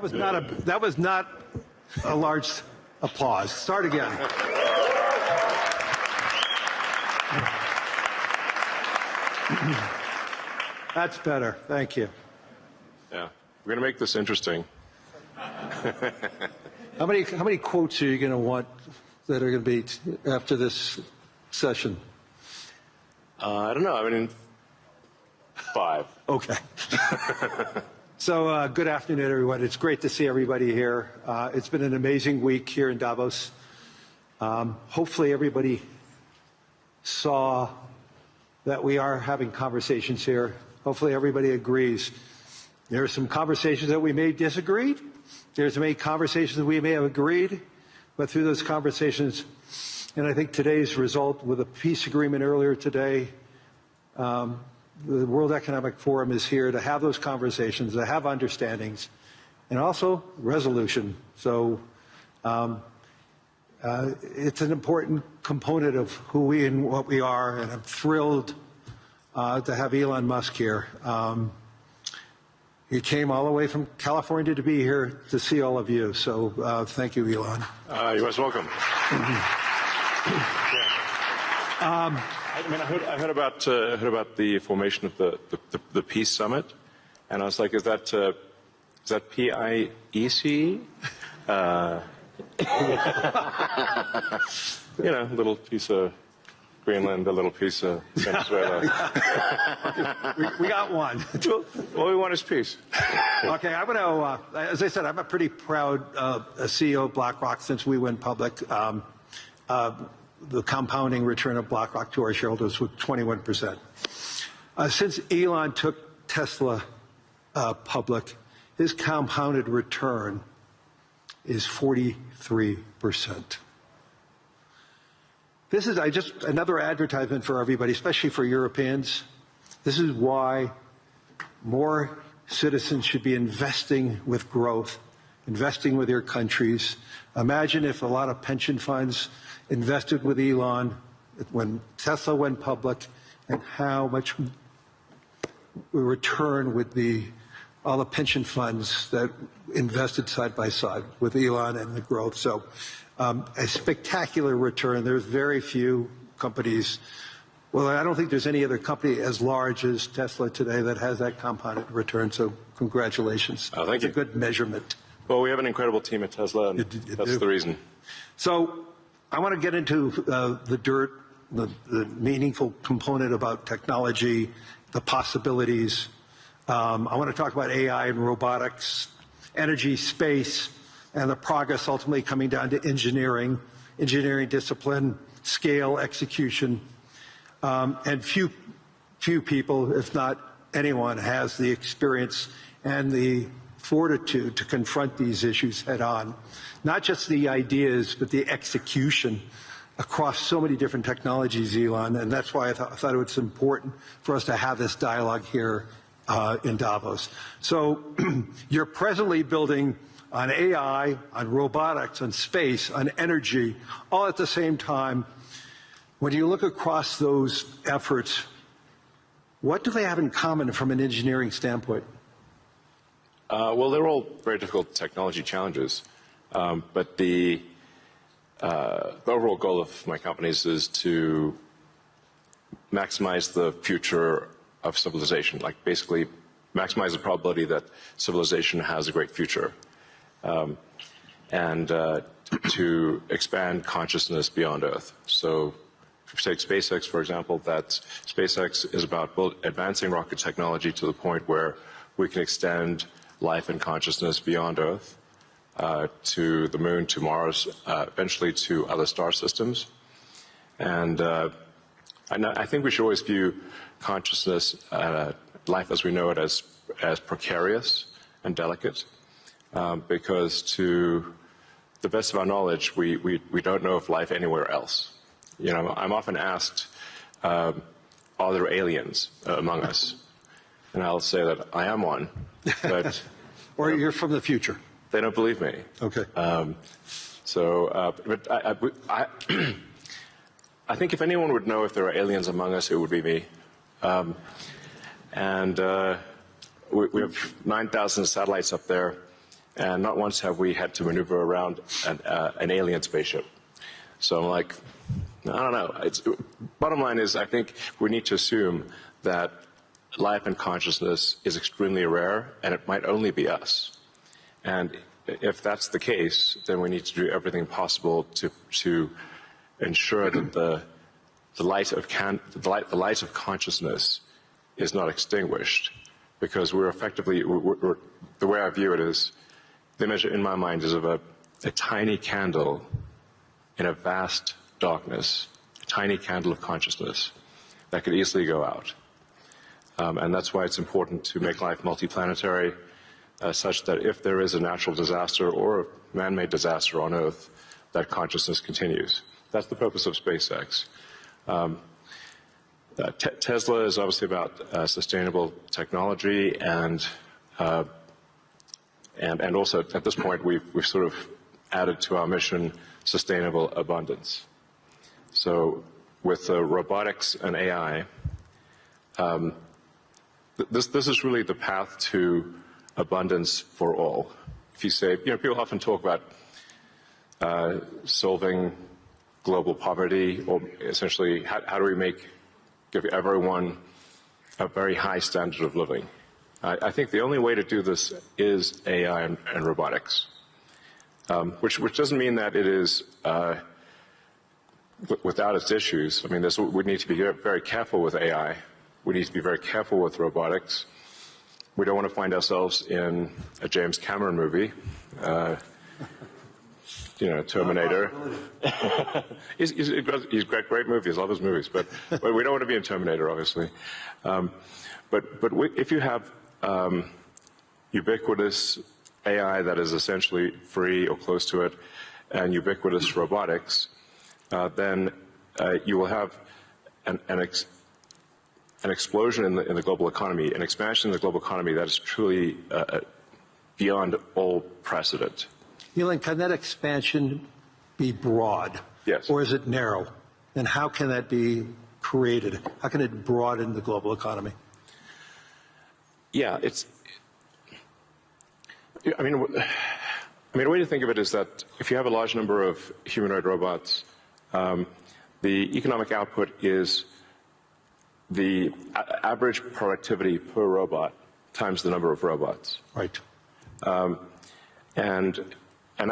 That was not a large applause. Start again. That's better. Thank you. Yeah, we're going to make this interesting. How many quotes are you going to want that are going to be after this session? I don't know. I mean, 5. Okay. So good afternoon, everyone. It's great to see everybody here. It's been an amazing week here in Davos. Hopefully everybody saw that we are having conversations here. Hopefully everybody agrees. There are some conversations that we may have disagreed. There's many conversations that we may have agreed. But through those conversations, and I think today's result with a peace agreement earlier today, the World Economic Forum is here to have those conversations, to have understandings, and also resolution. So it's an important component of who we and what we are, and I'm thrilled to have Elon Musk here. He came all the way from California to be here to see all of you. So thank you, Elon. You're most welcome. I heard about the formation of the Peace Summit, and I was like, is that PIEC? You know, a little piece of Greenland, a little piece of Venezuela. we got one. All we want is peace. Okay, I'm going to, as I said, I'm a pretty proud CEO of BlackRock since we went public. The compounding return of BlackRock to our shareholders was 21%. Since Elon took Tesla public, his compounded return is 43%. This is just another advertisement for everybody, especially for Europeans. This is why more citizens should be investing with growth, investing with their countries. Imagine if a lot of pension funds invested with Elon when Tesla went public, and how much return with all the pension funds that invested side by side with Elon and the growth. So a spectacular return. There's very few companies. Well, I don't think there's any other company as large as Tesla today that has that compounded return. So congratulations. Oh, thank you. It's a good measurement. Well, we have an incredible team at Tesla, and that's the reason. So I want to get into the dirt, the meaningful component about technology, the possibilities. I want to talk about AI and robotics, energy, space, and the progress ultimately coming down to engineering discipline, scale, execution. And few people, if not anyone, has the experience and the fortitude to confront these issues head on. Not just the ideas, but the execution across so many different technologies, Elon, and that's why I thought it was important for us to have this dialogue here in Davos. So you're presently building on AI, on robotics, on space, on energy, all at the same time. When you look across those efforts, what do they have in common from an engineering standpoint? Well, they're all very difficult technology challenges. But the overall goal of my companies is to maximize the future of civilization, like basically maximize the probability that civilization has a great future, and to expand consciousness beyond Earth. So if you take SpaceX, for example, that SpaceX is about advancing rocket technology to the point where we can extend life and consciousness beyond Earth. To the moon, to Mars, eventually to other star systems. And I think we should always view consciousness, life as we know it, as precarious and delicate, because to the best of our knowledge, we don't know of life anywhere else. You know, I'm often asked, are there aliens among us? And I'll say that I am one, but... Or you're from the future. They don't believe me. Okay. But I think if anyone would know if there are aliens among us, it would be me. We have 9,000 satellites up there, And not once have we had to maneuver around an alien spaceship. So I'm like, I don't know. Bottom line is, I think we need to assume that life and consciousness is extremely rare, and it might only be us. And if that's the case, then we need to do everything possible to ensure that the light of consciousness is not extinguished, because we're effectively, the way I view it is, the image in my mind is of a tiny candle in a vast darkness, a tiny candle of consciousness that could easily go out. And that's why it's important to make life multiplanetary, such that if there is a natural disaster or a man-made disaster on Earth, that consciousness continues. That's the purpose of SpaceX. Tesla is obviously about sustainable technology, and also at this point we've sort of added to our mission sustainable abundance. So with robotics and AI, this is really the path to abundance for all. If you say, people often talk about solving global poverty, or essentially how do we give everyone a very high standard of living. I think the only way to do this is AI and robotics, which doesn't mean that it is without its issues. I mean, we need to be very careful with AI. We need to be very careful with robotics. We don't want to find ourselves in a James Cameron movie, Terminator. He's got great movies, love his movies, but we don't want to be in Terminator, obviously. If you have ubiquitous AI that is essentially free or close to it, and ubiquitous robotics, then you will have an explosion in the global economy, an expansion in the global economy that is truly beyond all precedent. Elon, can that expansion be broad? Yes. Or is it narrow? And how can that be created? How can it broaden the global economy? Yeah, a way to think of it is that if you have a large number of humanoid robots, the economic output is the average productivity per robot times the number of robots. Right. And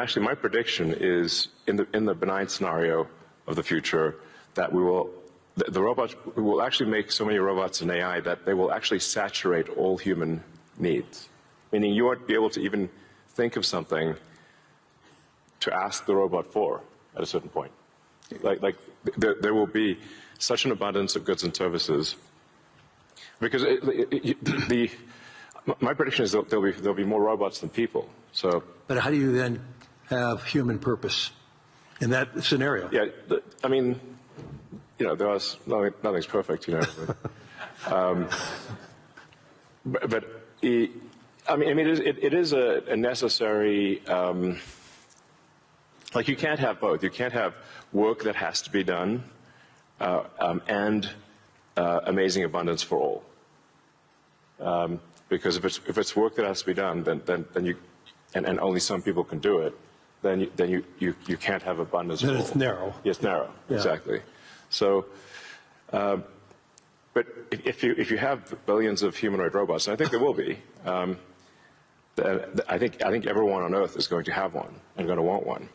actually, my prediction is in the benign scenario of the future that the robots will actually make so many robots in AI that they will actually saturate all human needs. Meaning you won't be able to even think of something to ask the robot for at a certain point. There will be such an abundance of goods and services, because my prediction is that there'll be more robots than people. So, but how do you then have human purpose in that scenario? Yeah, nothing's perfect, but it is a necessary. You can't have both. You can't have work that has to be done and amazing abundance for all. Because if it's work that has to be done, then you and only some people can do it, then you can't have abundance for all. Then it's narrow. It's narrow, yeah. Exactly. So, but if you have billions of humanoid robots, and I think there will be, I think everyone on Earth is going to have one and going to want one,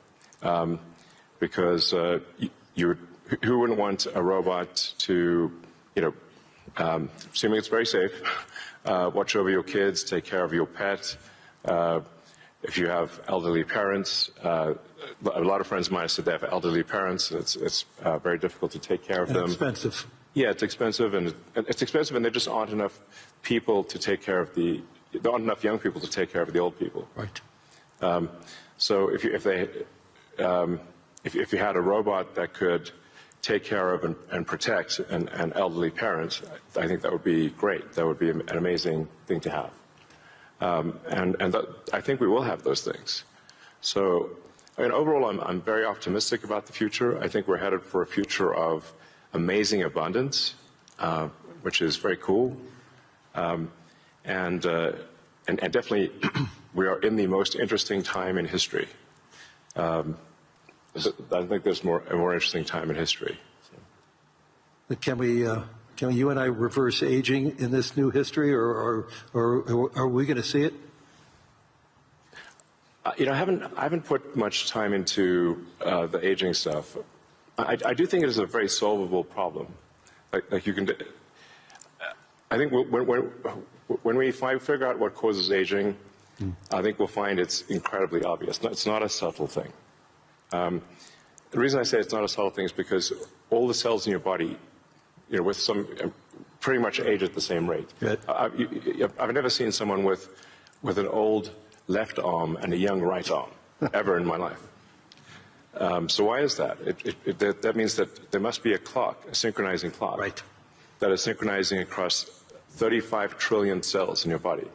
because who wouldn't want a robot to, assuming it's very safe, watch over your kids, take care of your pet. If you have elderly parents, a lot of friends of mine said they have elderly parents. It's very difficult to take care of them. Expensive. Yeah, it's expensive, and there just aren't enough people to take care of there aren't enough young people to take care of the old people. Right. So if you had a robot that could take care of and protect an elderly parent, I think that would be great. That would be an amazing thing to have. I think we will have those things. So, overall, I'm very optimistic about the future. I think we're headed for a future of amazing abundance, which is very cool, and definitely we are in the most interesting time in history. I think there's a more interesting time in history. But can you and I reverse aging in this new history, or are we going to see it? I haven't put much time into the aging stuff. I do think it is a very solvable problem. Like you can, I think when we figure out what causes aging, I think we'll find it's incredibly obvious. It's not a subtle thing. The reason I say it's not a subtle thing is because all the cells in your body, with some pretty much age at the same rate. Right. I've never seen someone with an old left arm and a young right arm ever in my life. So why is that? That means that there must be a clock, a synchronizing clock, Right. that is synchronizing across 35 trillion cells in your body.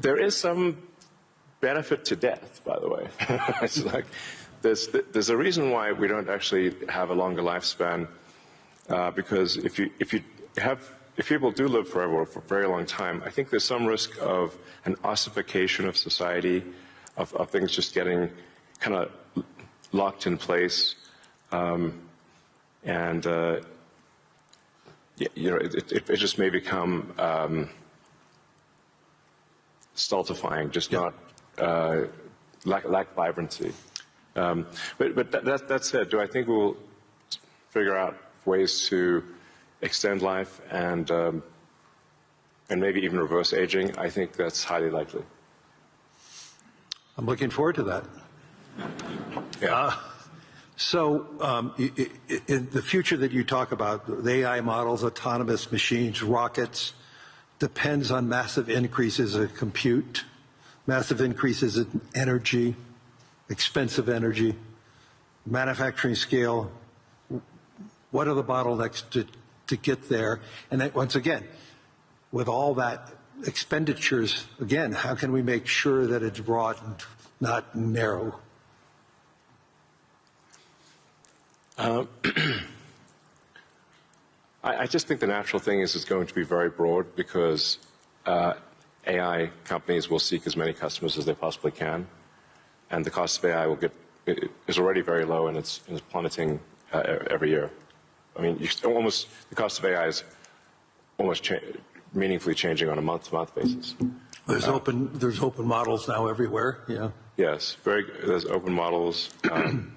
There is some benefit to death, by the way. It's like there's a reason why we don't actually have a longer lifespan, because if people do live forever for a very long time, I think there's some risk of an ossification of society, of things just getting kind of locked in place, it just may become stultifying, just not lack vibrancy. But that said, do I think we'll figure out ways to extend life and maybe even reverse aging? I think that's highly likely. I'm looking forward to that. Yeah. In the future that you talk about, the AI models, autonomous machines, rockets, depends on massive increases in compute, massive increases in energy, expensive energy, manufacturing scale. What are the bottlenecks to get there? And then, once again, with all that expenditures, again, how can we make sure that it's broad and not narrow? I just think the natural thing is it's going to be very broad, because AI companies will seek as many customers as they possibly can, and the cost of AI is already very low, and it's plummeting every year. I mean, the cost of AI is almost meaningfully changing on a month-to-month basis. There's open models now everywhere. Yeah. Yes, there's open models, and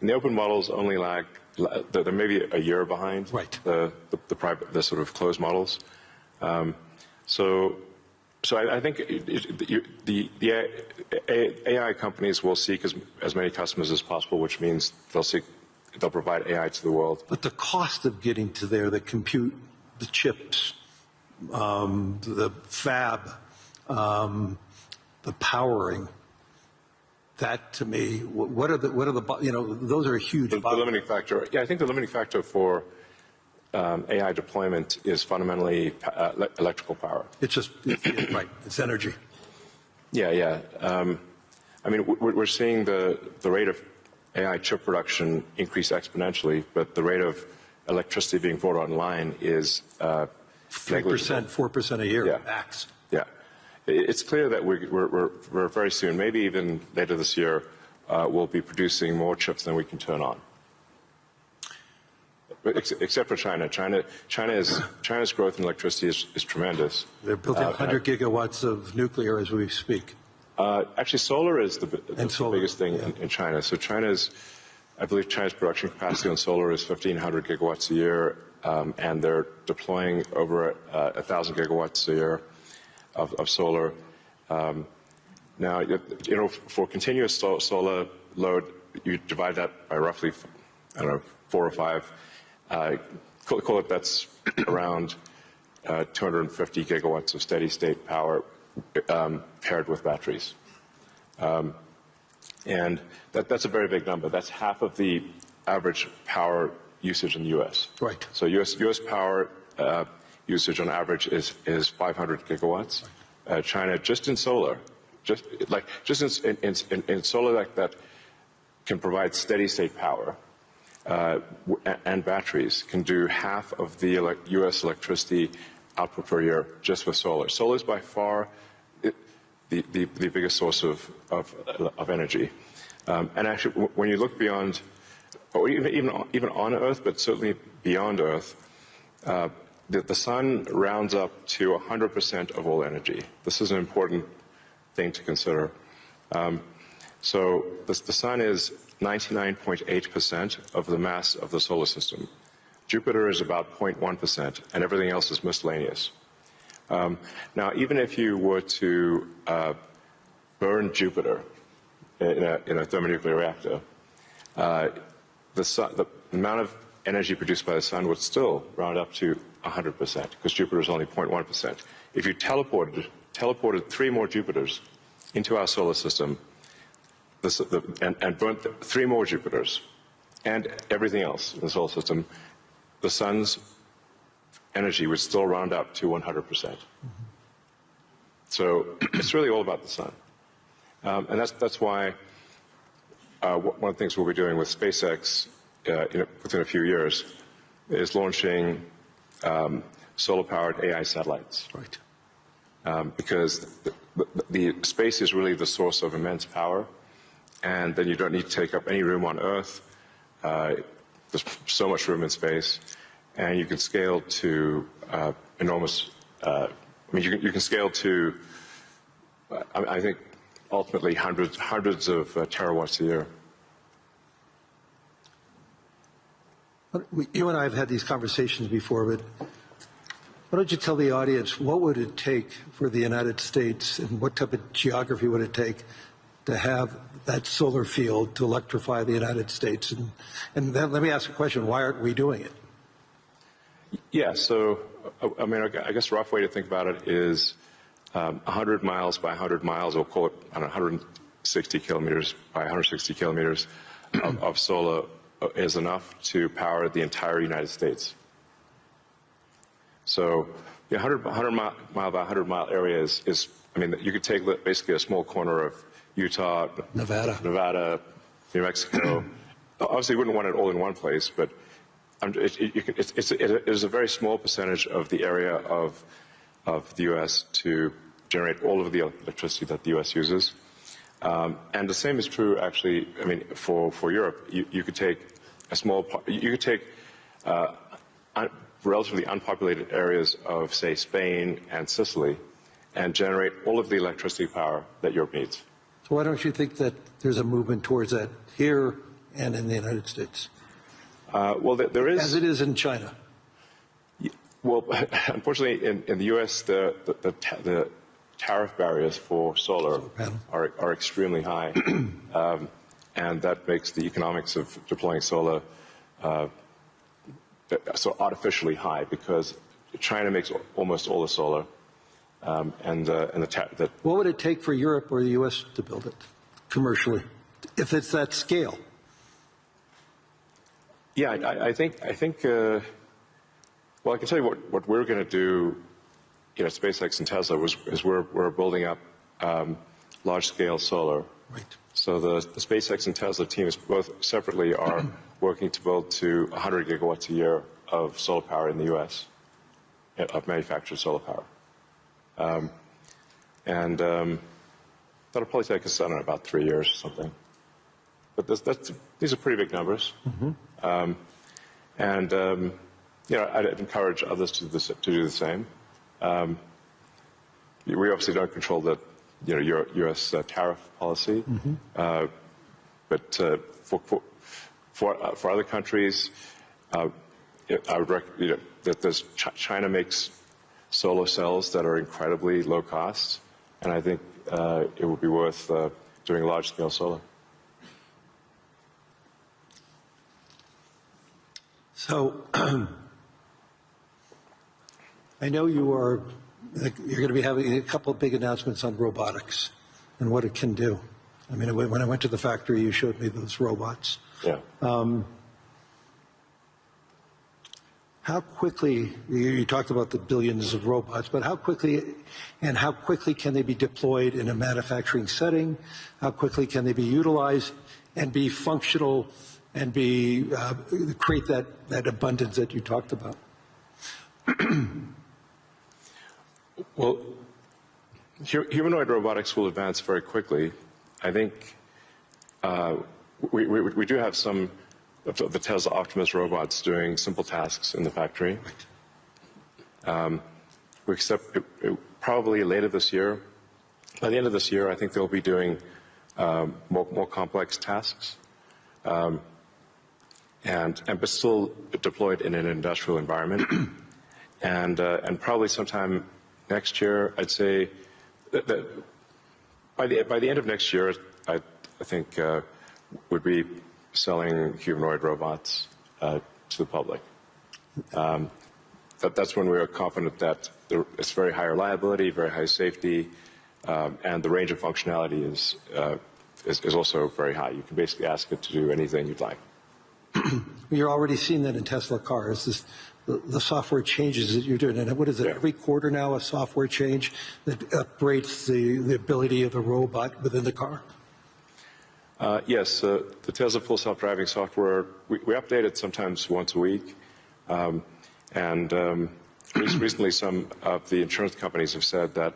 the open models only lag. They're maybe a year behind, right, the sort of closed models. So I think the AI companies will seek as many customers as possible, which means they'll provide AI to the world. But the cost of getting to there, the compute, the chips, the fab, the powering. That, to me, what are the those are huge. The limiting factor. Yeah, I think the limiting factor for AI deployment is fundamentally electrical power. It's right. It's energy. Yeah. I mean, we're seeing the rate of AI chip production increase exponentially, but the rate of electricity being brought online is 3%, 4% a year, yeah. Max. Yeah. It's clear that we're very soon, maybe even later this year, we'll be producing more chips than we can turn on. Except for China. China's growth in electricity is tremendous. They're building 100 gigawatts of nuclear as we speak. Actually, solar is the biggest thing, yeah, in China. So I believe China's production capacity on solar is 1,500 gigawatts a year, and they're deploying over 1,000 gigawatts a year of solar. Now, for continuous solar load, you divide that by roughly, 4 or 5. Call it that's around 250 gigawatts of steady-state power paired with batteries. And that's a very big number. That's half of the average power usage in the U.S. Right. So U.S. power usage on average is 500 gigawatts. China, just in solar, in solar that can provide steady state power, and batteries can do half of the U.S. electricity output per year just with solar. Solar is by far the biggest source of energy. And actually, when you look beyond, or even on Earth, but certainly beyond Earth, the sun rounds up to 100% of all energy. This is an important thing to consider. So the sun is 99.8% of the mass of the solar system. Jupiter is about 0.1%, and everything else is miscellaneous. Now, even if you were to burn Jupiter in a thermonuclear reactor, the amount of energy produced by the sun would still round up to 100%, because Jupiter is only 0.1%. If you teleported 3 more Jupiters into our solar system, and burnt 3 more Jupiters and everything else in the solar system, the sun's energy would still round up to 100%. So it's really all about the sun. And that's why one of the things we'll be doing with SpaceX within a few years is launching solar-powered AI satellites. Right. Because the space is really the source of immense power, and then you don't need to take up any room on Earth. There's so much room in space, and you can scale to enormous. You can scale to, I think, ultimately hundreds of terawatts a year. You and I have had these conversations before, but why don't you tell the audience what would it take for the United States, and what type of geography would it take to have that solar field to electrify the United States? And then let me ask a question: why aren't we doing it? Yeah. So, I guess a rough way to think about it is 100 miles by 100 miles, we'll call it 160 kilometers by 160 kilometers of solar is enough to power the entire United States. So the 100 mile by 100 mile area is you could take basically a small corner of Utah, Nevada, New Mexico. Obviously, you wouldn't want it all in one place, but it is a very small percentage of the area of the U.S. to generate all of the electricity that the U.S. uses. And the same is true, actually. For Europe, you could take relatively unpopulated areas of, say, Spain and Sicily, and generate all of the electricity power that Europe needs. So why don't you think that there's a movement towards that here and in the United States? Well, there is, as it is in China. Well, unfortunately, in the U.S., the tariff barriers for solar are extremely high, and that makes the economics of deploying solar so artificially high, because China makes almost all the solar, What would it take for Europe or the U.S. to build it commercially, if it's that scale? Yeah, I think. Well, I can tell you what we're going to do, at SpaceX and Tesla is we're building up large-scale solar. Right. So the SpaceX and Tesla teams both separately are working to build to 100 gigawatts a year of solar power in the U.S. of manufactured solar power, and that'll probably take us, I don't know, about 3 years or something. But these are pretty big numbers. Mm-hmm. I'd encourage others to do the same. We obviously don't control the U.S. Tariff policy, mm-hmm. But for other countries, I would recommend that China makes solar cells that are incredibly low cost, and I think it would be worth doing large-scale solar. So I know you're going to be having a couple of big announcements on robotics and what it can do. When I went to the factory, you showed me those robots. Yeah. How quickly, you talked about the billions of robots, but how quickly can they be deployed in a manufacturing setting? How quickly can they be utilized and be functional and create that abundance that you talked about? Well, humanoid robotics will advance very quickly. I think we do have some of the Tesla Optimus robots doing simple tasks in the factory. We expect probably later this year. By the end of this year, I think they'll be doing more complex tasks, but still deployed in an industrial environment. And probably sometime next year, I'd say that by the end of next year, I think would be selling humanoid robots to the public. That's when we are confident that it's very high reliability, very high safety, and the range of functionality is also very high. You can basically ask it to do anything you'd like. You're already seeing that in Tesla cars. The software changes that you're doing, and what is it? Yeah. Every quarter now, a software change that upgrades the ability of the robot within the car. Yes, the Tesla Full Self-Driving software we update it sometimes once a week, and recently some of the insurance companies have said that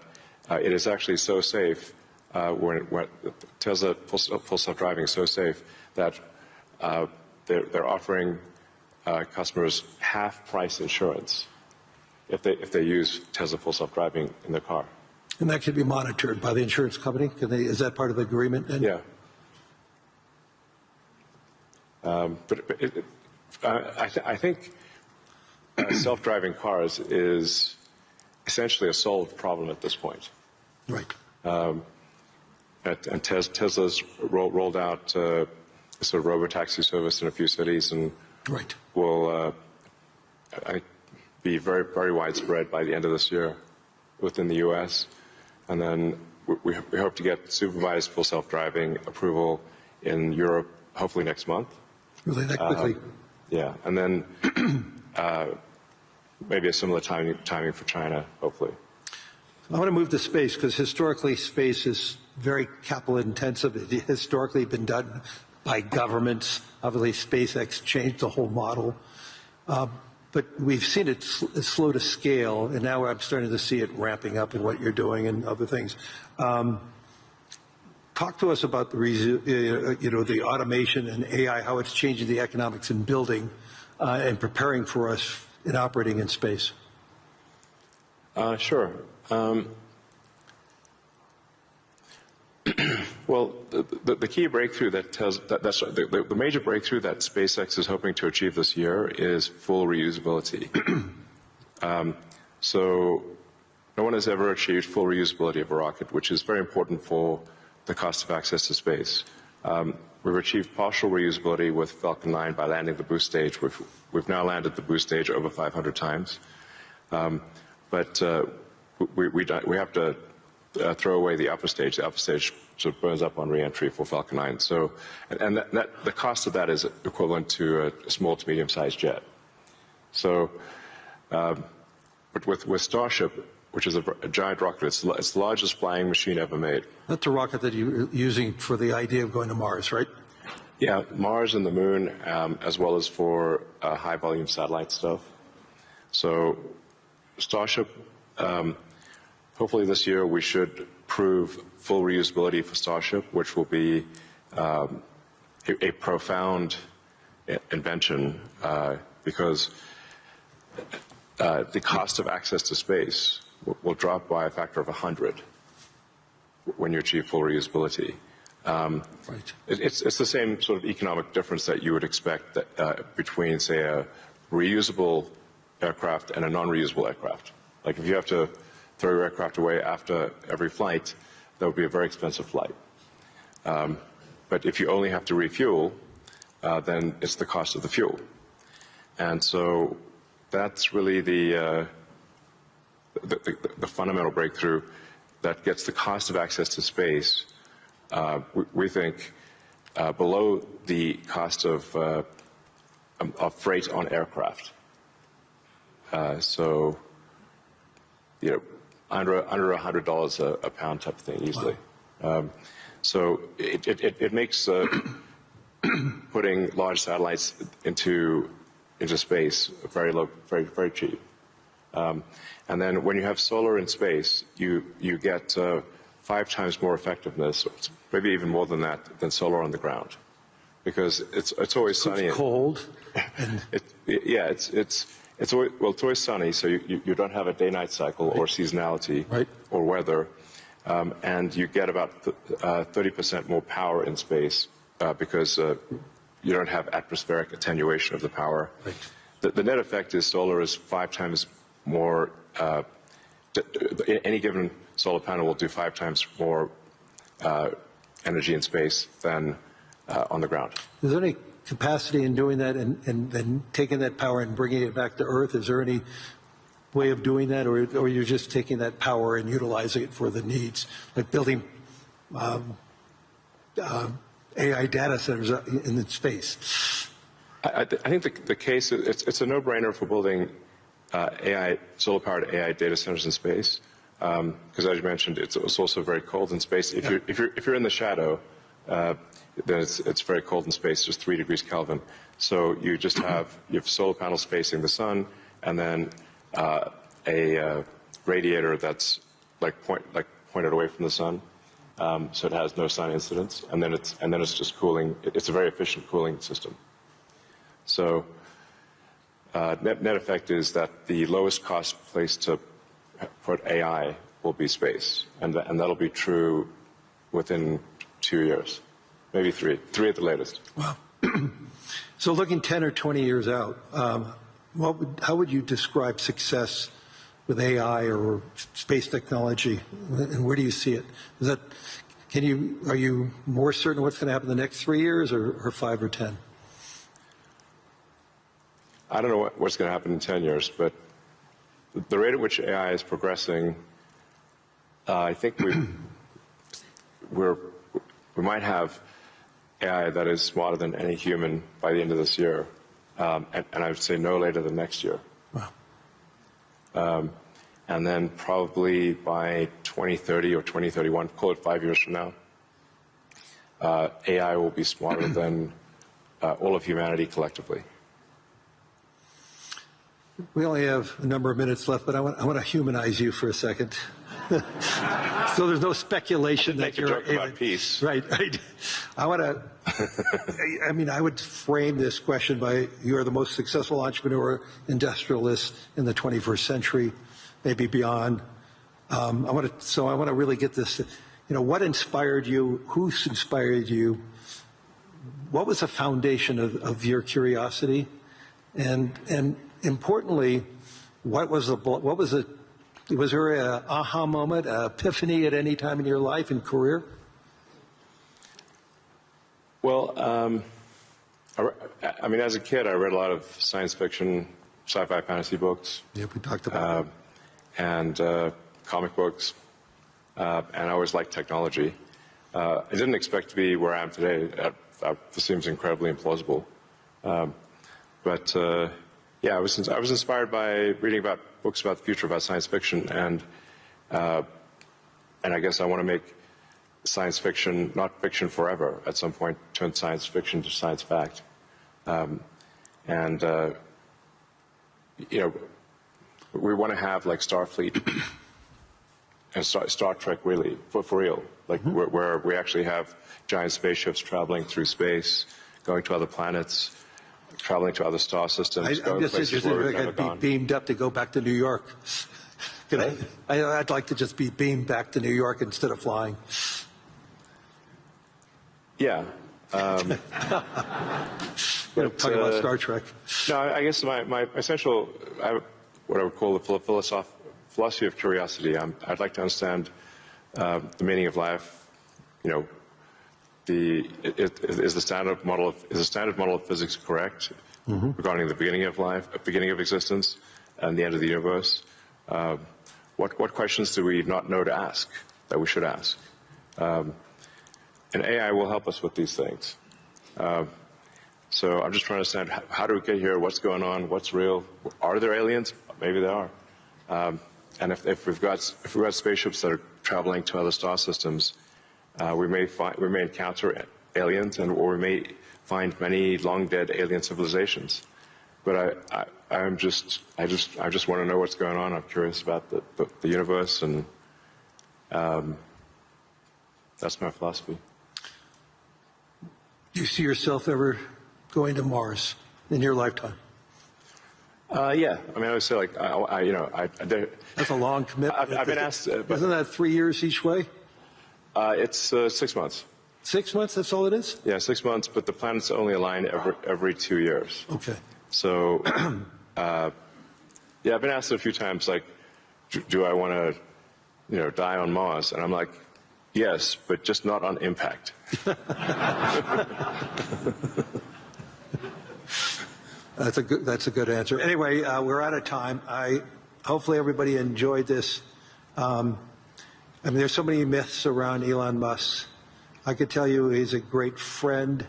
it is actually so safe when Tesla Full Self-Driving is so safe that they're offering customers half-price insurance if they use Tesla Full Self-Driving in their car. And that can be monitored by the insurance company? Is that part of the agreement then? Yeah. I think self-driving cars is essentially a solved problem at this point. Right. And Tesla's rolled out a sort of robotaxi service in a few cities, and Right. will be very, very widespread by the end of this year within the U.S. And then we hope to get supervised full self-driving approval in Europe hopefully next month. Really that quickly? Yeah, and then maybe a similar timing for China, hopefully. I want to move to space because historically space is very capital intensive. It historically been done by governments. Obviously SpaceX changed the whole model. But we've seen it slow to scale, and now I'm starting to see it ramping up in what you're doing and other things. Talk to us about the automation and AI, how it's changing the economics in building and preparing for us in operating in space. Sure. Well, the key breakthrough the major breakthrough that SpaceX is hoping to achieve this year is full reusability. So no one has ever achieved full reusability of a rocket, which is very important for the cost of access to space. We've achieved partial reusability with Falcon 9 by landing the boost stage. We've now landed the boost stage over 500 times. But we have to throw away the upper stage. The upper stage sort of burns up on re-entry for Falcon 9. So, and the cost of that is equivalent to a small to medium-sized jet. So, but with Starship, which is a giant rocket, it's the largest flying machine ever made. That's a rocket that you're using for the idea of going to Mars, right? Yeah, Mars and the Moon, as well as for high-volume satellite stuff. So, Starship. Hopefully this year we should prove full reusability for Starship, which will be a profound invention because the cost of access to space will drop by a factor of 100 when you achieve full reusability. Right. It's the same sort of economic difference that you would expect between, say, a reusable aircraft and a non-reusable aircraft. Like if you have to throw your aircraft away after every flight, that would be a very expensive flight. But if you only have to refuel, then it's the cost of the fuel. And so that's really the fundamental breakthrough that gets the cost of access to space, we think, below the cost of freight on aircraft. So, you know, under $100 a pound type of thing, easily. Wow. So it makes putting large satellites into space very low, very cheap. And then when you have solar in space, you get 5 times more effectiveness, maybe even more than that, than solar on the ground, because it's always sunny. It's cold. It's always sunny, so you don't have a day-night cycle or seasonality or weather, and you get about 30% more power in space because you don't have atmospheric attenuation of the power. Right. The net effect is solar is 5 times more. Any given solar panel will do 5 times more energy in space than on the ground. Is there any capacity in doing that and then taking that power and bringing it back to Earth? Is there any way of doing that, or you're just taking that power and utilizing it for the needs, like building AI data centers in space? I think the case, it's a no-brainer for building solar-powered AI data centers in space, because as you mentioned, it's also very cold in space. If you're in the shadow, then it's very cold in space, just 3 degrees Kelvin. So you just have solar panels facing the sun, and then a radiator that's pointed away from the sun, so it has no sun incidence, and then it's just cooling. It's a very efficient cooling system. So net effect is that the lowest cost place to put AI will be space, and that'll be true within 2 years, maybe 3 at the latest. Wow. So looking 10 or 20 years out, how would you describe success with AI or space technology, and where do you see it? Are you more certain what's going to happen in the next 3 years, or 5 or 10? I don't know what's going to happen in 10 years, but the rate at which AI is progressing, I think we might have AI that is smarter than any human by the end of this year, and I would say no later than next year. Wow. And then probably by 2030 or 2031, call it 5 years from now, AI will be smarter than all of humanity collectively. We only have a number of minutes left, but I want to humanize you for a second. So there's no speculation that you're joke about peace. Right. I want to. I would frame this question by: you are the most successful entrepreneur, industrialist in the 21st century, maybe beyond. I want to really get this. What inspired you? Who's inspired you? What was the foundation of your curiosity? And importantly, was there an aha moment, an epiphany at any time in your life and career? Well, as a kid, I read a lot of science fiction, sci-fi, fantasy books. Yeah, we talked about and comic books, and I always liked technology. I didn't expect to be where I am today. This seems incredibly implausible. But I was inspired by reading about books about the future, about science fiction, and I guess I want to make science fiction not fiction forever. At some point, turn science fiction to science fact, we want to have like Starfleet and Star Trek, really for real, like where we actually have giant spaceships traveling through space, going to other planets, traveling to other star systems. I'm just interested if I could be beamed up to go back to New York. I'd like to just be beamed back to New York instead of flying. Yeah. Talking about Star Trek. No, I guess my essential, what I would call the philosophy of curiosity. I'd like to understand the meaning of life. Is the standard model of physics correct regarding the beginning of life, beginning of existence, and the end of the universe? What questions do we not know to ask that we should ask? And AI will help us with these things. So I'm just trying to understand how do we get here? What's going on? What's real? Are there aliens? Maybe there are. And if we've got spaceships that are traveling to other star systems, we may encounter aliens, or we may find many long-dead alien civilizations. But I just want to know what's going on. I'm curious about the universe, and that's my philosophy. Do you see yourself ever going to Mars in your lifetime? Yeah, I mean, I would say like, That's a long commitment. I've been asked. Isn't that 3 years each way? It's 6 months. 6 months, that's all it is? Yeah, 6 months, but the planets only align every 2 years. Okay. So, yeah, I've been asked it a few times, like, do I want to, die on Mars? And I'm like, yes, but just not on impact. That's a good answer. Anyway, we're out of time. Hopefully everybody enjoyed this. I mean, there's so many myths around Elon Musk. I could tell you he's a great friend,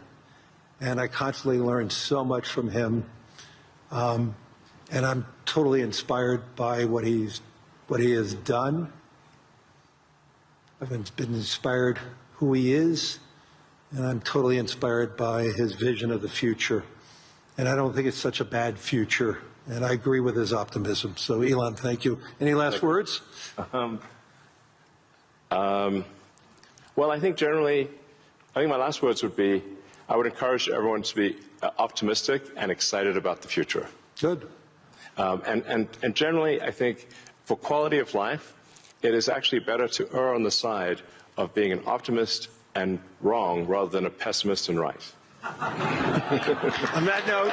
and I constantly learn so much from him. And I'm totally inspired by what he has done. I've been inspired who he is, and I'm totally inspired by his vision of the future. And I don't think it's such a bad future, and I agree with his optimism. So, Elon, thank you. Any last words? Well, I think my last words would be, I would encourage everyone to be optimistic and excited about the future. Good. And generally, I think for quality of life, it is actually better to err on the side of being an optimist and wrong rather than a pessimist and right. On that note.